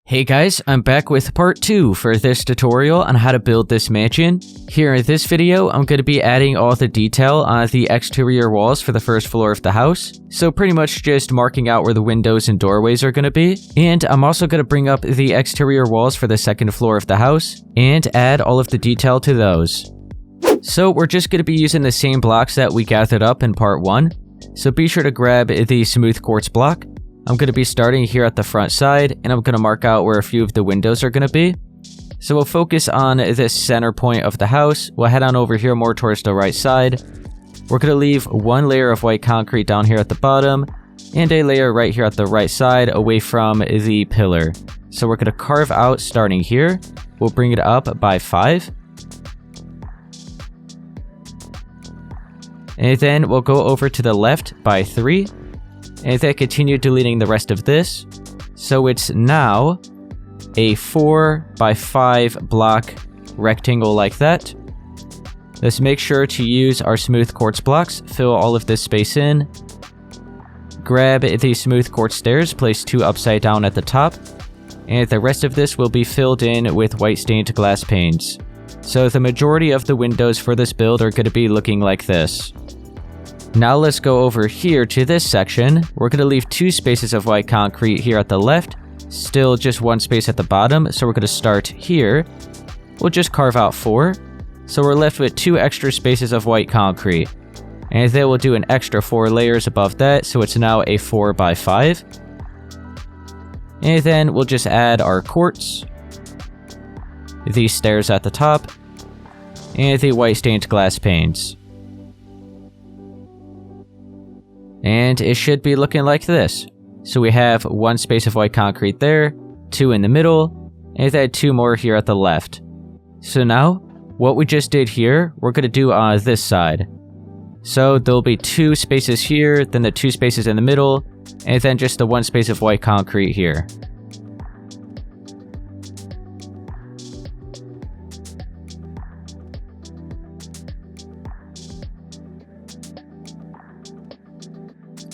Hey guys, I'm back with part 2 for this tutorial on how to build this mansion. Here in this video, I'm going to be adding all the detail on the exterior walls for the first floor of the house. So pretty much just marking out where the windows and doorways are going to be. And I'm also going to bring up the exterior walls for the second floor of the house and add all of the detail to those. So we're just going to be using the same blocks that we gathered up in part 1. So be sure to grab the smooth quartz block. I'm going to be starting here at the front side, and I'm going to mark out where a few of the windows are going to be. So we'll focus on this center point of the house. We'll head on over here more towards the right side. We're going to leave one layer of white concrete down here at the bottom, and a layer right here at the right side away from the pillar. So we're going to carve out starting here. We'll bring it up by 5. And then we'll go over to the left by 3. And then continue deleting the rest of this. So it's now a 4 by 5 block rectangle like that. Let's make sure to use our smooth quartz blocks, fill all of this space in. Grab the smooth quartz stairs, place 2 upside down at the top. And the rest of this will be filled in with white stained glass panes. So the majority of the windows for this build are going to be looking like this. Now let's go over here to this section. We're going to leave 2 spaces of white concrete here at the left. Still just 1 space at the bottom, so we're going to start here. We'll just carve out 4. So we're left with 2 extra spaces of white concrete. And then we'll do an extra 4 layers above that, so it's now a 4 by 5. And then we'll just add our quartz, these stairs at the top, and the white stained glass panes. And it should be looking like this. So we have 1 space of white concrete there, 2 in the middle, and then 2 more here at the left. So now, what we just did here, we're going to do on this side. So there'll be 2 spaces here, then the 2 spaces in the middle, and then just the 1 space of white concrete here.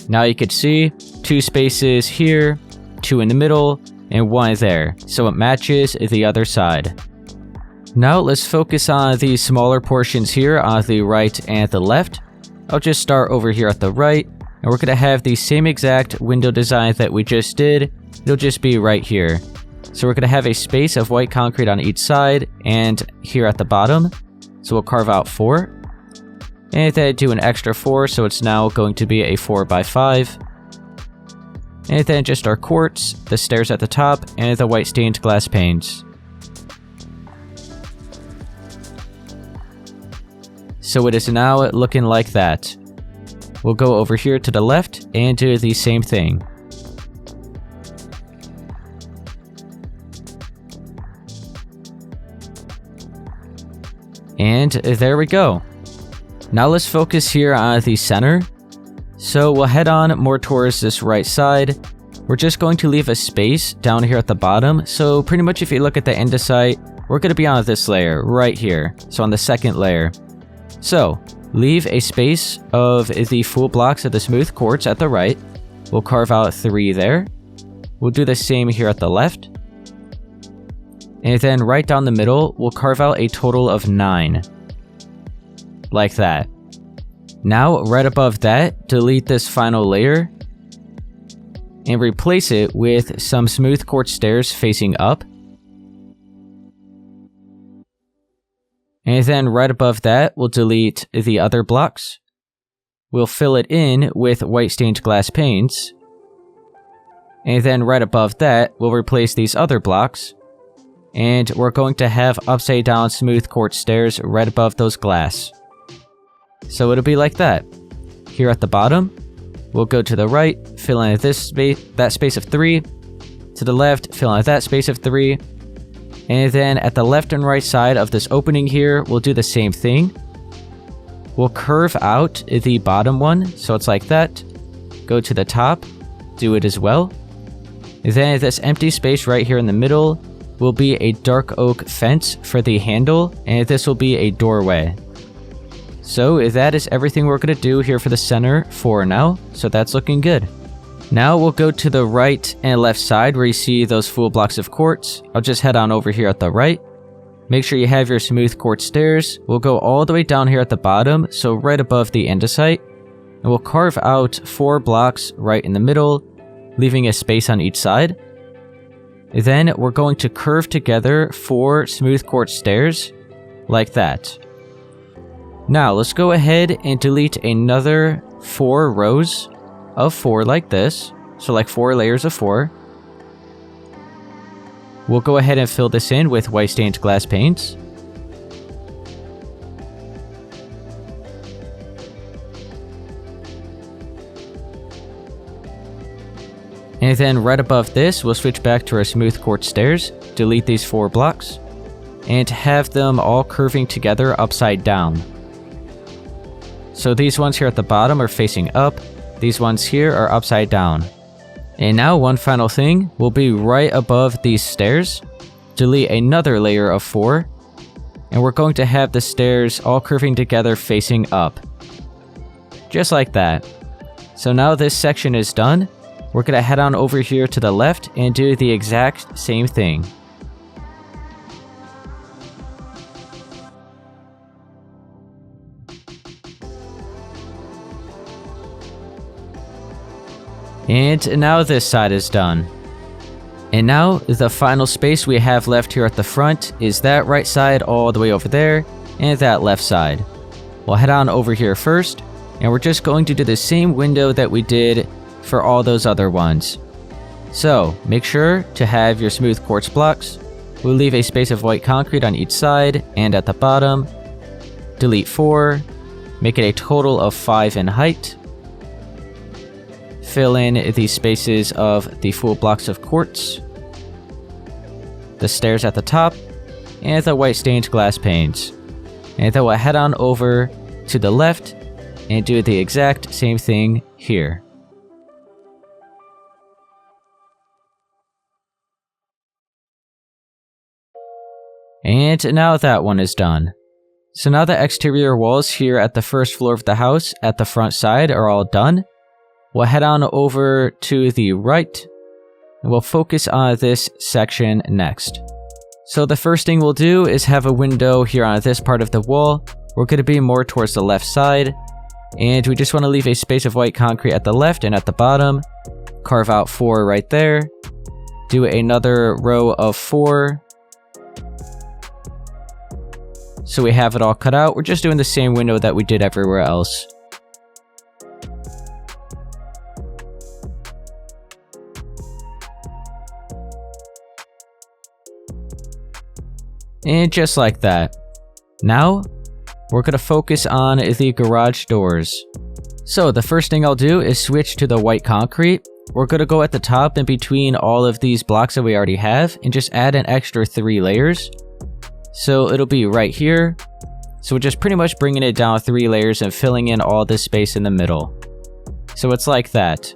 Now you can see 2 spaces here, 2 in the middle, and 1 there, so it matches the other side. Now let's focus on these smaller portions here on the right and the left. I'll just start over here at the right, and we're going to have the same exact window design that we just did. It'll just be right here. So we're going to have a space of white concrete on each side, and here at the bottom. So we'll carve out 4. And then do an extra 4, so it's now going to be a 4 by 5. And then just our quartz, the stairs at the top, and the white stained glass panes. So it is now looking like that. We'll go over here to the left and do the same thing. And there we go. Now let's focus here on the center. So we'll head on more towards this right side. We're just going to leave a space down here at the bottom. So pretty much if you look at the andesite, we're going to be on this layer right here. So on the second layer. So leave a space of the full blocks of the smooth quartz at the right. We'll carve out 3 there. We'll do the same here at the left. And then right down the middle, we'll carve out a total of 9. Like that. Now, right above that, delete this final layer and replace it with some smooth quartz stairs facing up. And then right above that, we'll delete the other blocks. We'll fill it in with white stained glass panes. And then right above that, we'll replace these other blocks. And we're going to have upside down smooth quartz stairs right above those glass. So it'll be like that. Here at the bottom, we'll go to the right, fill in this space, that space of 3. To the left, fill in that space of 3. And then at the left and right side of this opening here, we'll do the same thing. We'll curve out the bottom one, so it's like that. Go to the top, do it as well. Then this empty space right here in the middle will be a dark oak fence for the handle, and this will be a doorway. So that is everything we're going to do here for the center for now, so that's looking good. Now we'll go to the right and left side where you see those full blocks of quartz. I'll just head on over here at the right. Make sure you have your smooth quartz stairs. We'll go all the way down here at the bottom, so right above the andesite. And we'll carve out 4 blocks right in the middle, leaving a space on each side. Then we're going to curve together 4 smooth quartz stairs, like that. Now let's go ahead and delete another 4 rows of 4 like this, so like 4 layers of 4. We'll go ahead and fill this in with white stained glass paints. And then right above this, we'll switch back to our smooth quartz stairs, delete these 4 blocks, and have them all curving together upside down. So these ones here at the bottom are facing up, these ones here are upside down. And now one final thing will be right above these stairs. Delete another layer of 4. And we're going to have the stairs all curving together facing up. Just like that. So now this section is done. We're going to head on over here to the left and do the exact same thing. And now this side is done. And now the final space we have left here at the front is that right side all the way over there and that left side. We'll head on over here first, and we're just going to do the same window that we did for all those other ones. So make sure to have your smooth quartz blocks. We'll leave a space of white concrete on each side and at the bottom. Delete 4, make it a total of 5 in height. Fill in the spaces of the full blocks of quartz, the stairs at the top, and the white stained glass panes. And then we'll head on over to the left and do the exact same thing here. And now that one is done. So now the exterior walls here at the first floor of the house at the front side are all done. We'll head on over to the right, and we'll focus on this section next. So the first thing we'll do is have a window here on this part of the wall. We're going to be more towards the left side, and we just want to leave a space of white concrete at the left and at the bottom. Carve out 4 right there. Do another row of 4. So we have it all cut out. We're just doing the same window that we did everywhere else. And just like that. Now, we're going to focus on the garage doors. So the first thing I'll do is switch to the white concrete. We're going to go at the top in between all of these blocks that we already have and just add an extra 3 layers. So it'll be right here. So we're just pretty much bringing it down 3 layers and filling in all this space in the middle. So it's like that.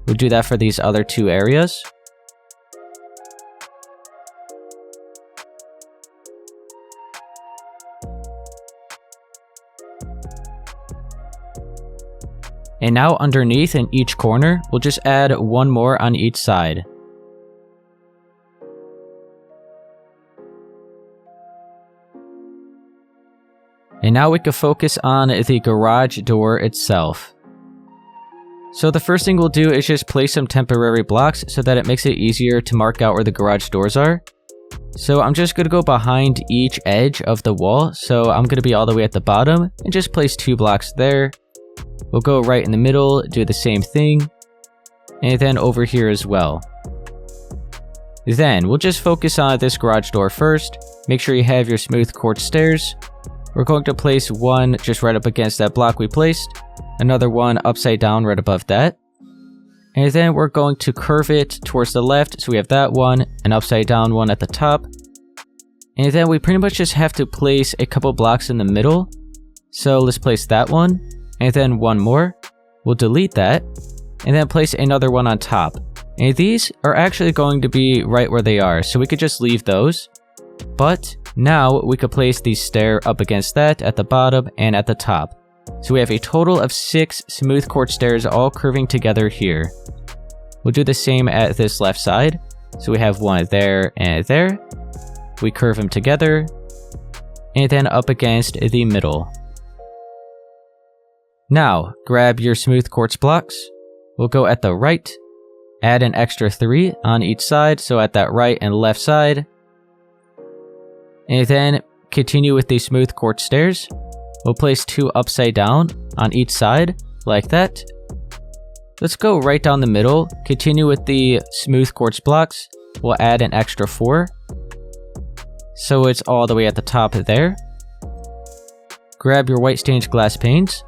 We'll do that for these other 2 areas. And now underneath in each corner, we'll just add 1 more on each side. And now we can focus on the garage door itself. So the first thing we'll do is just place some temporary blocks so that it makes it easier to mark out where the garage doors are. So I'm just going to go behind each edge of the wall, so I'm going to be all the way at the bottom, and just place 2 blocks there. We'll go right in the middle, do the same thing, and then over here as well. Then we'll just focus on this garage door first. Make sure you have your smooth quartz stairs. We're going to place 1 just right up against that block we placed, another 1 upside down right above that. And then we're going to curve it towards the left, so we have that 1, an upside down 1 at the top. And then we pretty much just have to place a couple blocks in the middle. So let's place that 1, and then 1 more. We'll delete that, and then place another 1 on top. And these are actually going to be right where they are, so we could just leave those. But now we could place the stair up against that at the bottom and at the top. So we have a total of 6 smooth quartz stairs all curving together here. We'll do the same at this left side. So we have one there and there. We curve them together, and then up against the middle. Now, grab your smooth quartz blocks. We'll go at the right, add an extra 3 on each side, so at that right and left side. And then continue with the smooth quartz stairs. We'll place 2 upside down on each side, like that. Let's go right down the middle, continue with the smooth quartz blocks. We'll add an extra 4. So it's all the way at the top there. Grab your white stained glass panes.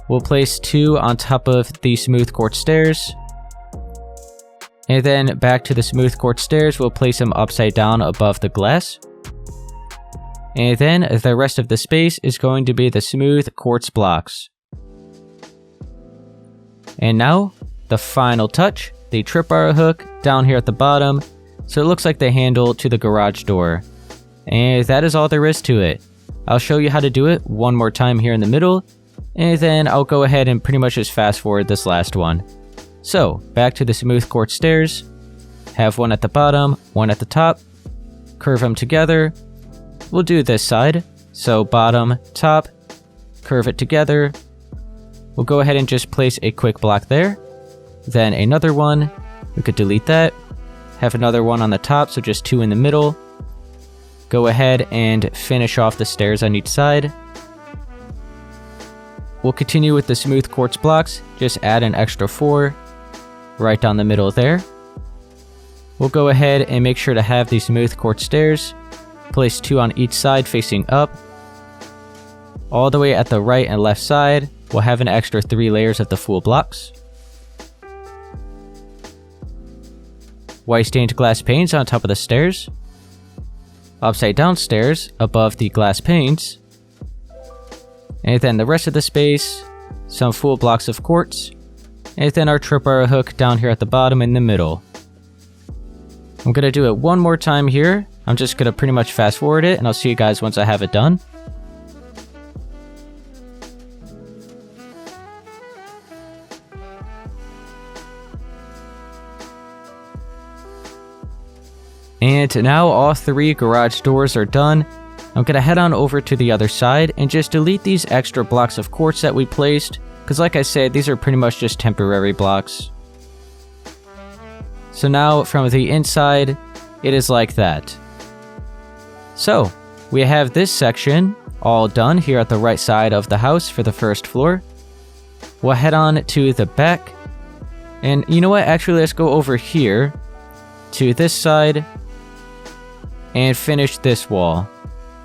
We'll place 2 on top of the smooth quartz stairs. And then back to the smooth quartz stairs, we'll place them upside down above the glass. And then the rest of the space is going to be the smooth quartz blocks. And now, the final touch, the tripwire hook down here at the bottom, so it looks like the handle to the garage door. And that is all there is to it. I'll show you how to do it one more time here in the middle, and then I'll go ahead and pretty much just fast forward this last one. So, back to the smooth quartz stairs, have one at the bottom, one at the top, curve them together. We'll do this side, so bottom, top, curve it together. We'll go ahead and just place a quick block there, then another one, we could delete that, have another one on the top, so just 2 in the middle. Go ahead and finish off the stairs on each side. We'll continue with the smooth quartz blocks, just add an extra 4, right down the middle there. We'll go ahead and make sure to have the smooth quartz stairs, place 2 on each side facing up. All the way at the right and left side, we'll have an extra 3 layers of the full blocks. White stained glass panes on top of the stairs. Upside down stairs above the glass panes. And then the rest of the space, some full blocks of quartz. And then our tripwire hook down here at the bottom in the middle. I'm going to do it one more time here. I'm just going to pretty much fast forward it, and I'll see you guys once I have it done. And now all 3 garage doors are done. I'm going to head on over to the other side and just delete these extra blocks of quartz that we placed, because like I said, these are pretty much just temporary blocks. So now from the inside, it is like that. So, we have this section all done here at the right side of the house for the first floor. We'll head on to the back. And you know what, actually let's go over here to this side and finish this wall.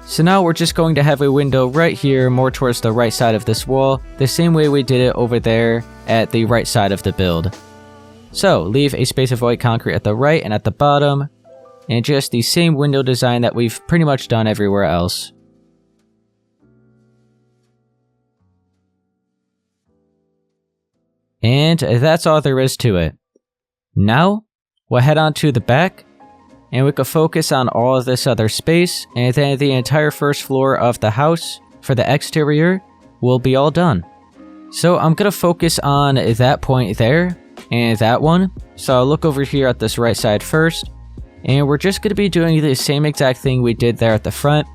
So now we're just going to have a window right here, more towards the right side of this wall, the same way we did it over there at the right side of the build. So, leave a space of white concrete at the right and at the bottom, and just the same window design that we've pretty much done everywhere else. And that's all there is to it. Now, we'll head on to the back, and we could focus on all of this other space, and then the entire first floor of the house for the exterior will be all done. So I'm gonna focus on that point there, and that one. So I'll look over here at this right side first, and we're just gonna be doing the same exact thing we did there at the front.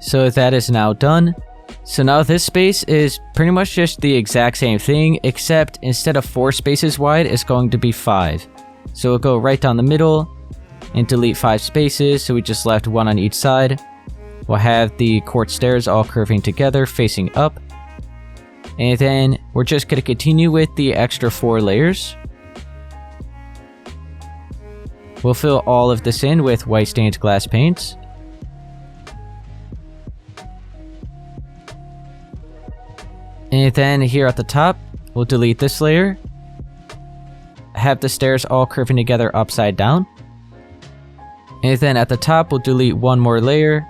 So that is now done. So now this space is pretty much just the exact same thing, except instead of 4 spaces wide, it's going to be 5. So we'll go right down the middle and delete 5 spaces, so we just left 1 on each side. We'll have the quartz stairs all curving together, facing up. And then we're just going to continue with the extra 4 layers. We'll fill all of this in with white stained glass paints. And then here at the top, we'll delete this layer. Have the stairs all curving together upside down. And then at the top, we'll delete 1 more layer.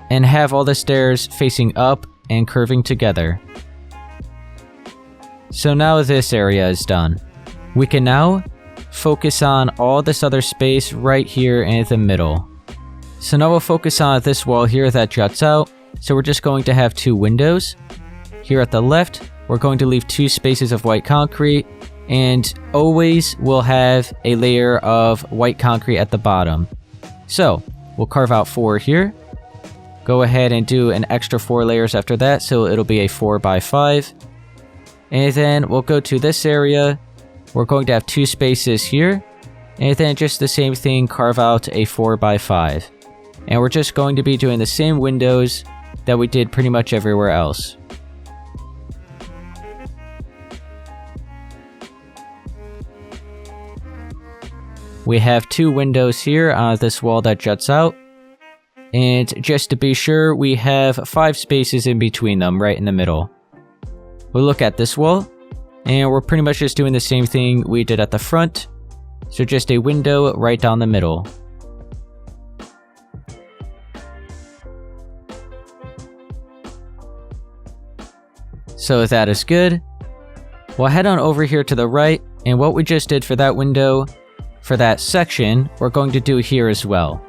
And have all the stairs facing up and curving together. So now this area is done. We can now focus on all this other space right here in the middle. So now we'll focus on this wall here that juts out. So we're just going to have 2 windows. Here at the left, we're going to leave 2 spaces of white concrete, and always we'll have a layer of white concrete at the bottom. So we'll carve out 4 here. Go ahead and do an extra 4 layers after that, so it'll be a 4 by 5. And then we'll go to this area. We're going to have 2 spaces here, and then just the same thing, carve out a 4 by 5. And we're just going to be doing the same windows that we did pretty much everywhere else. We have 2 windows here on this wall that juts out. And just to be sure, we have 5 spaces in between them, right in the middle. We'll look at this wall, and we're pretty much just doing the same thing we did at the front. So just a window right down the middle. So that is good. We'll head on over here to the right, and what we just did for that window, for that section, we're going to do here as well.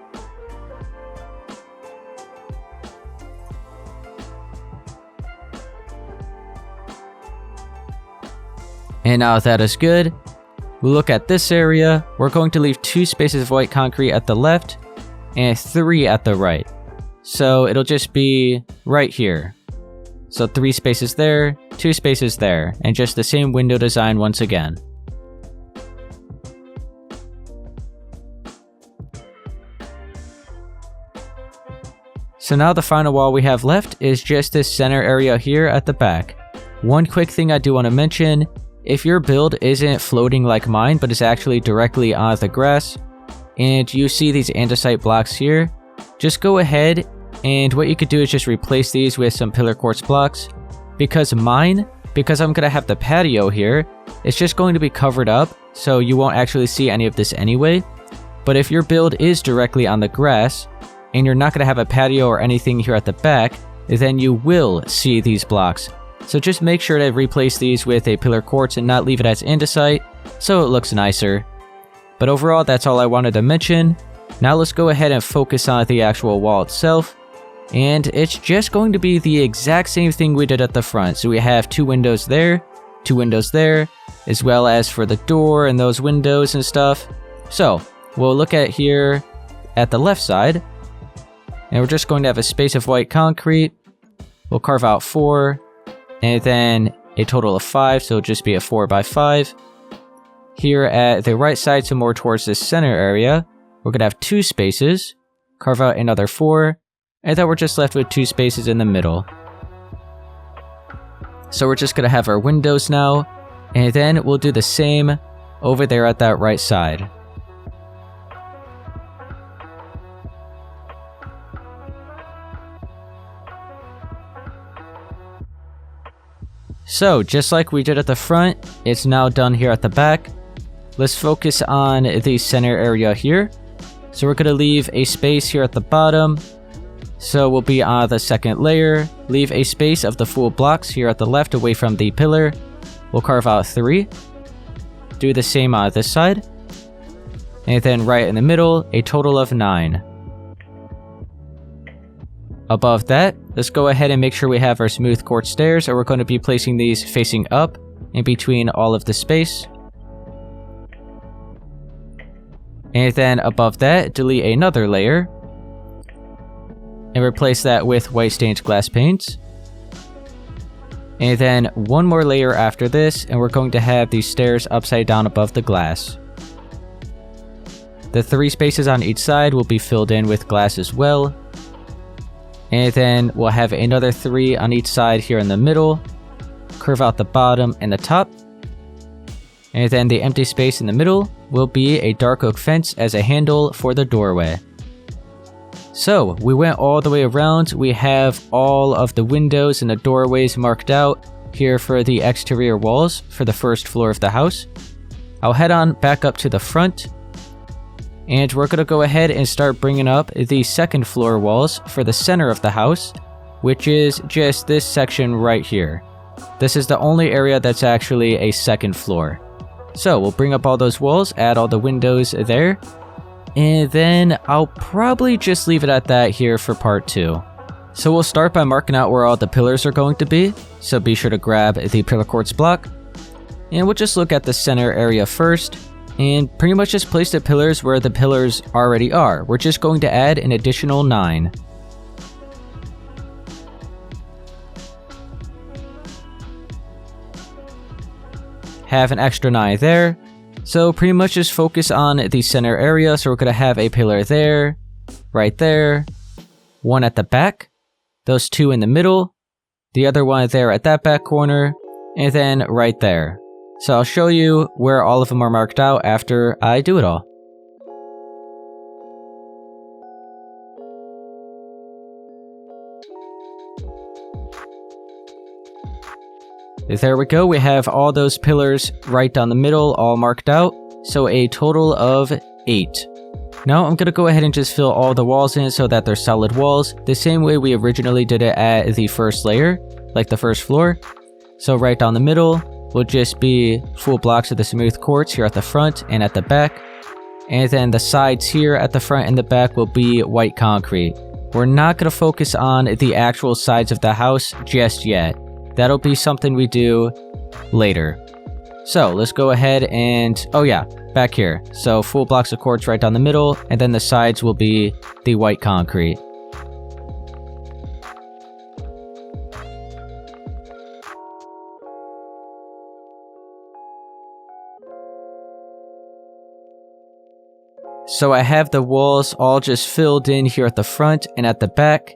And now that is good, we'll look at this area. We're going to leave 2 spaces of white concrete at the left and 3 at the right. So it'll just be right here. So 3 spaces there, 2 spaces there, and just the same window design once again. So now the final wall we have left is just this center area here at the back. One quick thing I do want to mention, if your build isn't floating like mine, but is actually directly on the grass, and you see these andesite blocks here, just go ahead and what you could do is just replace these with some pillar quartz blocks. Because I'm going to have the patio here, it's just going to be covered up, so you won't actually see any of this anyway. But if your build is directly on the grass, and you're not going to have a patio or anything here at the back, then you will see these blocks. So just make sure to replace these with a pillar quartz and not leave it as andesite, so it looks nicer. But overall, that's all I wanted to mention. Now let's go ahead and focus on the actual wall itself. And it's just going to be the exact same thing we did at the front. So we have 2 windows there, 2 windows there, as well as for the door and those windows and stuff. So we'll look at here at the left side. And we're just going to have a space of white concrete. We'll carve out 4. And then a total of 5, so it'll just be a 4 by 5. Here at the right side, so more towards this center area, we're going to have 2 spaces, carve out another 4, and then we're just left with 2 spaces in the middle. So we're just going to have our windows now, and then we'll do the same over there at that right side. So, just like we did at the front, it's now done here at the back. Let's focus on the center area here. So we're going to leave a space here at the bottom. So we'll be on the second layer. Leave a space of the full blocks here at the left away from the pillar. We'll carve out 3. Do the same on this side. And then right in the middle, a total of 9. Above that, let's go ahead and make sure we have our smooth quartz stairs, and we're going to be placing these facing up in between all of the space. And then above that, delete another layer and replace that with white stained glass paints. And then one more layer after this, and we're going to have these stairs upside down above the glass. The 3 spaces on each side will be filled in with glass as well. And then we'll have another 3 on each side here in the middle. Curve out the bottom and the top. And then the empty space in the middle will be a dark oak fence as a handle for the doorway. So we went all the way around. We have all of the windows and the doorways marked out here for the exterior walls for the first floor of the house. I'll head on back up to the front. And we're going to go ahead and start bringing up the second floor walls for the center of the house, which is just this section right here. This is the only area that's actually a second floor. So we'll bring up all those walls, add all the windows there, and then I'll probably just leave it at that here for part 2. So we'll start by marking out where all the pillars are going to be, so be sure to grab the pillar quartz block. And we'll just look at the center area first, and pretty much just place the pillars where the pillars already are. We're just going to add an additional 9. Have an extra 9 there. So pretty much just focus on the center area, so we're going to have a pillar there, right there, one at the back, those 2 in the middle, the other one there at that back corner, and then right there. So I'll show you where all of them are marked out after I do it all. There we go, we have all those pillars right down the middle, all marked out, so a total of 8. Now I'm going to go ahead and just fill all the walls in so that they're solid walls, the same way we originally did it at the first layer, like the first floor. So right down the middle will just be full blocks of the smooth quartz here at the front and at the back. And then the sides here at the front and the back will be white concrete. We're not going to focus on the actual sides of the house just yet. That'll be something we do later. So let's go ahead and, oh yeah, back here. So full blocks of quartz right down the middle, and then the sides will be the white concrete. So I have the walls all just filled in here at the front and at the back.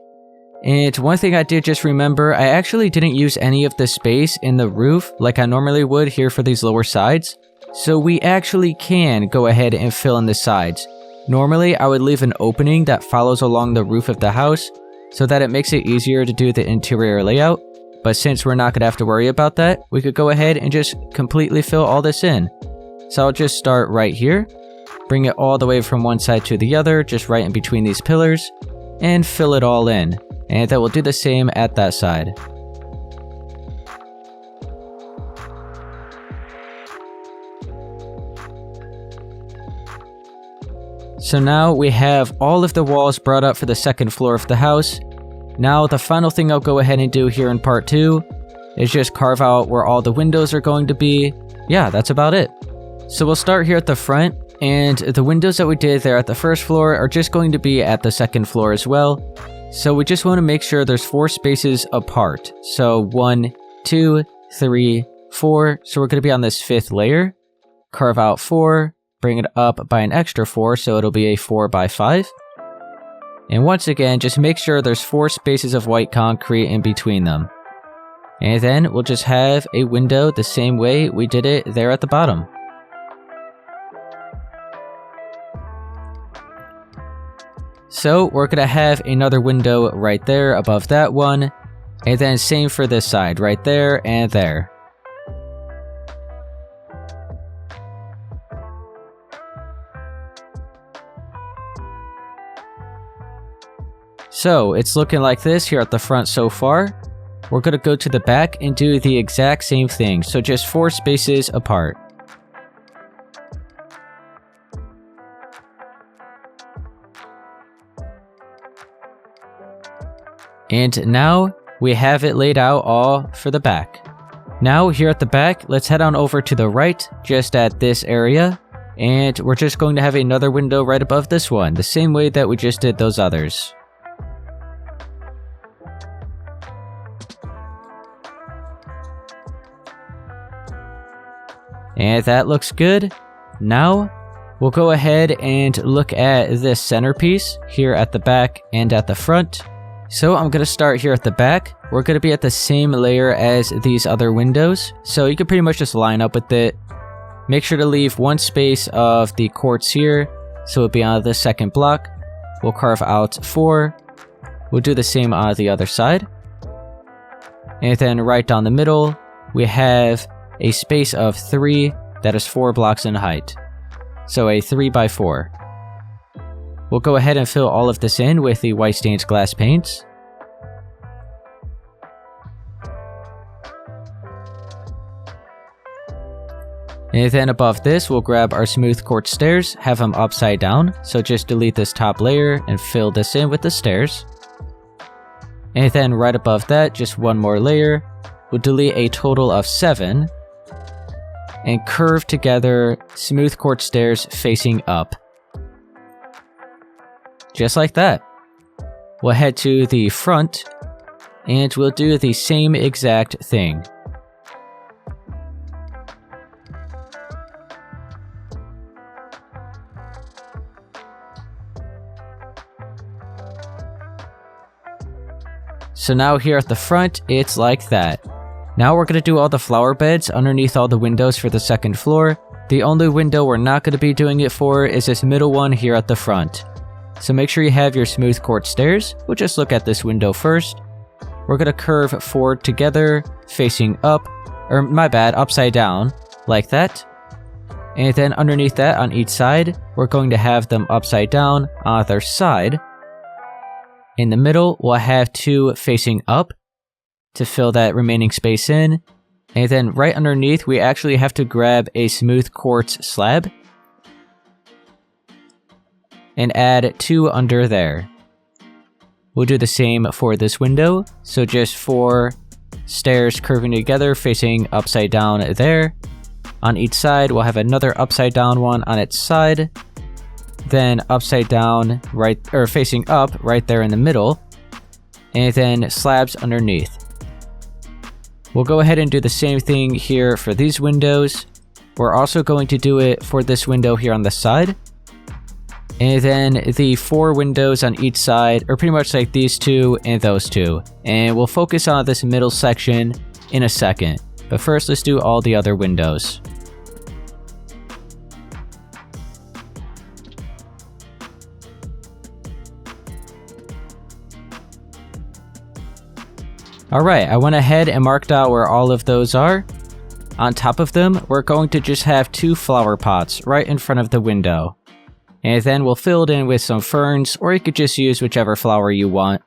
And one thing I did just remember, I actually didn't use any of the space in the roof like I normally would here for these lower sides. So we actually can go ahead and fill in the sides. Normally I would leave an opening that follows along the roof of the house so that it makes it easier to do the interior layout. But since we're not going to have to worry about that, we could go ahead and just completely fill all this in. So I'll just start right here, bring it all the way from one side to the other, just right in between these pillars, and fill it all in. And then we'll do the same at that side. So now we have all of the walls brought up for the second floor of the house. Now the final thing I'll go ahead and do here in part 2 is just carve out where all the windows are going to be. Yeah, that's about it. So we'll start here at the front, and the windows that we did there at the first floor are just going to be at the second floor as well. So we just want to make sure there's 4 spaces apart. So 1, 2, 3, 4. So we're going to be on this 5th layer. Carve out 4, bring it up by an extra 4, so it'll be a 4 by 5. And once again, just make sure there's 4 spaces of white concrete in between them. And then we'll just have a window the same way we did it there at the bottom. So we're going to have another window right there above that one, and then same for this side, right there and there. So it's looking like this here at the front so far. We're going to go to the back and do the exact same thing, so just 4 spaces apart. And now we have it laid out all for the back. Now here at the back, let's head on over to the right, just at this area. And we're just going to have another window right above this one, the same way that we just did those others. And that looks good. Now we'll go ahead and look at this centerpiece here at the back and at the front. So I'm going to start here at the back. We're going to be at the same layer as these other windows, so you can pretty much just line up with it. Make sure to leave 1 space of the quartz here, so it'll be on the second block. We'll carve out 4. We'll do the same on the other side. And then right down the middle, we have a space of 3 that is 4 blocks in height. So a 3 by 4. We'll go ahead and fill all of this in with the white stained glass paints. And then above this, we'll grab our smooth quartz stairs, have them upside down. So just delete this top layer and fill this in with the stairs. And then right above that, just one more layer. We'll delete a total of 7. And curve together smooth quartz stairs facing up. Just like that. We'll head to the front, and we'll do the same exact thing. So now here at the front, it's like that. Now we're going to do all the flower beds underneath all the windows for the second floor. The only window we're not going to be doing it for is this middle one here at the front. So make sure you have your smooth quartz stairs. We'll just look at this window first. We're going to curve forward together, facing up, or my bad, upside down, like that. And then underneath that on each side, we're going to have them upside down on their side. In the middle, we'll have 2 facing up to fill that remaining space in. And then right underneath, we actually have to grab a smooth quartz slab and add 2 under there. We'll do the same for this window. So just 4 stairs curving together facing upside down there. On each side, we'll have another upside down one on its side. Then upside down right, or facing up right there in the middle. And then slabs underneath. We'll go ahead and do the same thing here for these windows. We're also going to do it for this window here on the side. And then the 4 windows on each side are pretty much like these 2 and those 2. And we'll focus on this middle section in a second. But first, let's do all the other windows. Alright, I went ahead and marked out where all of those are. On top of them, we're going to just have 2 flower pots right in front of the window. And then we'll fill it in with some ferns, or you could just use whichever flower you want.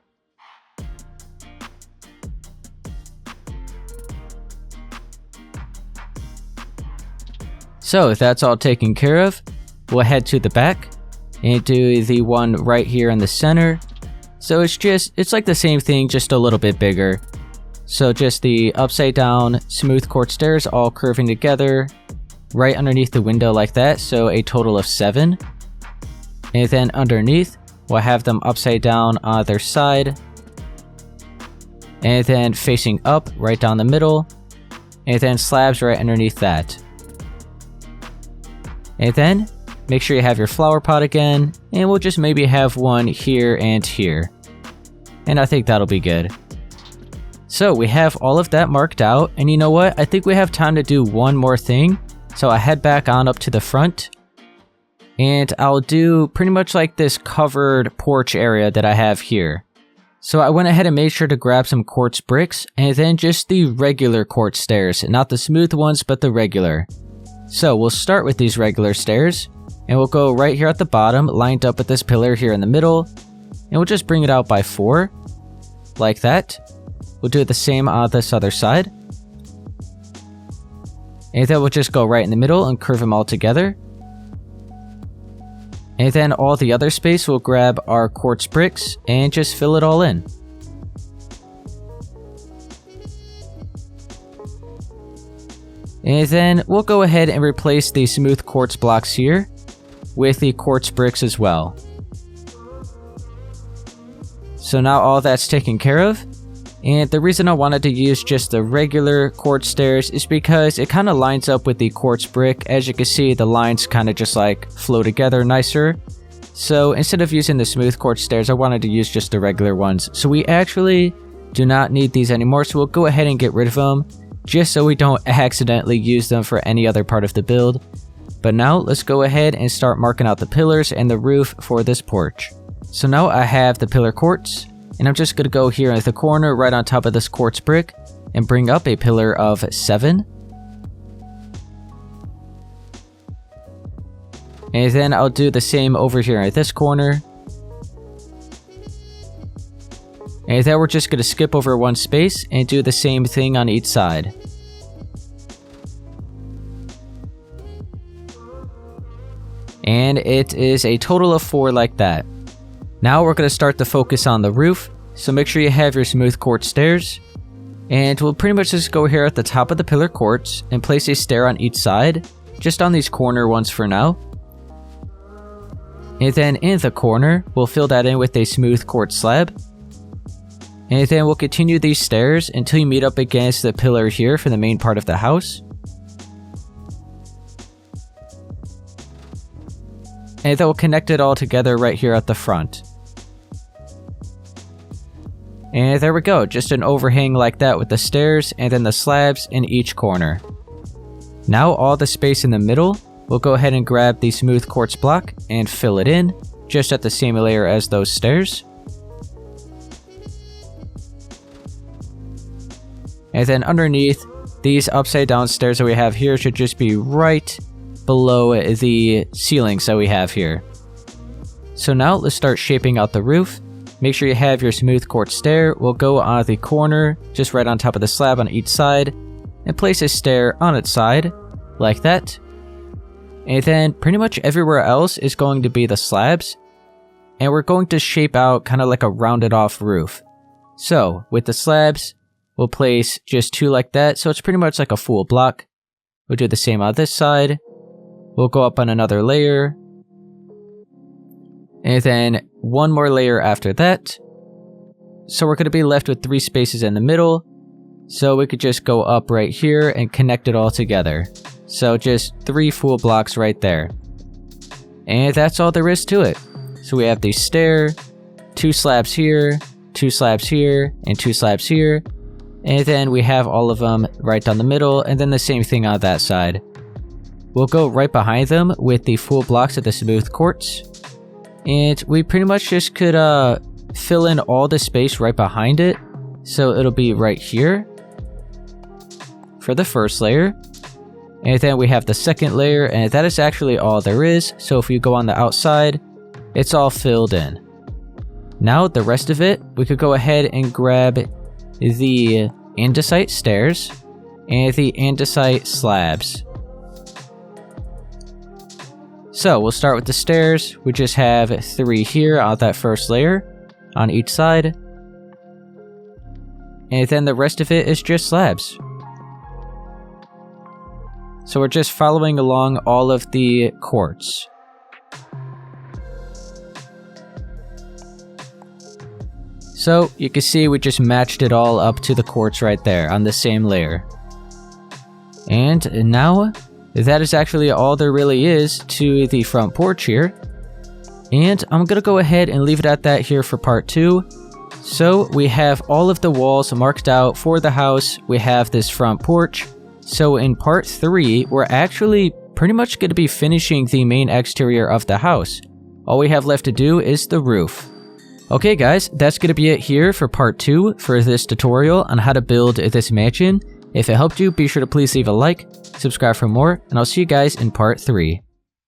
So that's all taken care of. We'll head to the back and do the one right here in the center. So it's like the same thing, just a little bit bigger. So just the upside down smooth quartz stairs all curving together right underneath the window like that. So a total of 7. And then underneath, we'll have them upside down on their side. And then facing up right down the middle. And then slabs right underneath that. And then make sure you have your flower pot again, and we'll just maybe have one here and here. And I think that'll be good. So we have all of that marked out, and you know what? I think we have time to do one more thing. So I head back on up to the front, and I'll do pretty much like this covered porch area that I have here. So I went ahead and made sure to grab some quartz bricks, and then just the regular quartz stairs, not the smooth ones, but the regular. So we'll start with these regular stairs, and we'll go right here at the bottom, lined up with this pillar here in the middle, and we'll just bring it out by 4, like that. We'll do the same on this other side. And then we'll just go right in the middle and curve them all together. And then all the other space, we'll grab our quartz bricks and just fill it all in. And then we'll go ahead and replace the smooth quartz blocks here with the quartz bricks as well. So now all that's taken care of. And the reason I wanted to use just the regular quartz stairs is because it kind of lines up with the quartz brick. As you can see, the lines kind of just like flow together nicer. So instead of using the smooth quartz stairs, I wanted to use just the regular ones. So we actually do not need these anymore. So we'll go ahead and get rid of them, just so we don't accidentally use them for any other part of the build. But now let's go ahead and start marking out the pillars and the roof for this porch. So now I have the pillar quartz, and I'm just going to go here at the corner right on top of this quartz brick and bring up a pillar of 7. And then I'll do the same over here at this corner. And then we're just going to skip over one space and do the same thing on each side. And it is a total of 4 like that. Now we're going to start to focus on the roof, so make sure you have your smooth quartz stairs. And we'll pretty much just go here at the top of the pillar quartz and place a stair on each side, just on these corner ones for now. And then in the corner, we'll fill that in with a smooth quartz slab. And then we'll continue these stairs until you meet up against the pillar here for the main part of the house. And then we'll connect it all together right here at the front. And there we go, just an overhang like that with the stairs and then the slabs in each corner. Now all the space in the middle, we'll go ahead and grab the smooth quartz block and fill it in, just at the same layer as those stairs. And then underneath, these upside down stairs that we have here should just be right below the ceilings that we have here. So now let's start shaping out the roof. Make sure you have your smooth quartz stair. We'll go on the corner, just right on top of the slab on each side, and place a stair on its side, like that. And then pretty much everywhere else is going to be the slabs, and we're going to shape out kind of like a rounded off roof. So with the slabs, we'll place just 2 like that, so it's pretty much like a full block. We'll do the same on this side. We'll go up on another layer. And then 1 more layer after that. So we're going to be left with 3 spaces in the middle. So we could just go up right here and connect it all together. So just 3 full blocks right there. And that's all there is to it. So we have the stair, 2 slabs here, 2 slabs here, and 2 slabs here. And then we have all of them right down the middle, and then the same thing on that side. We'll go right behind them with the full blocks of the smooth quartz. And we pretty much just could fill in all the space right behind it. So it'll be right here for the first layer. And then we have the second layer, and that is actually all there is. So if you go on the outside, it's all filled in. Now the rest of it, we could go ahead and grab the andesite stairs and the andesite slabs. So we'll start with the stairs. We just have 3 here on that first layer on each side. And then the rest of it is just slabs. So we're just following along all of the quartz. So you can see we just matched it all up to the quartz right there on the same layer. And now that is actually all there really is to the front porch here. And I'm gonna go ahead and leave it at that here for part 2. So we have all of the walls marked out for the house. We have this front porch. So in part 3, we're actually pretty much gonna be finishing the main exterior of the house. All we have left to do is the roof. Okay guys, that's gonna be it here for part 2 for this tutorial on how to build this mansion. If it helped you, be sure to please leave a like, subscribe for more, and I'll see you guys in part 3.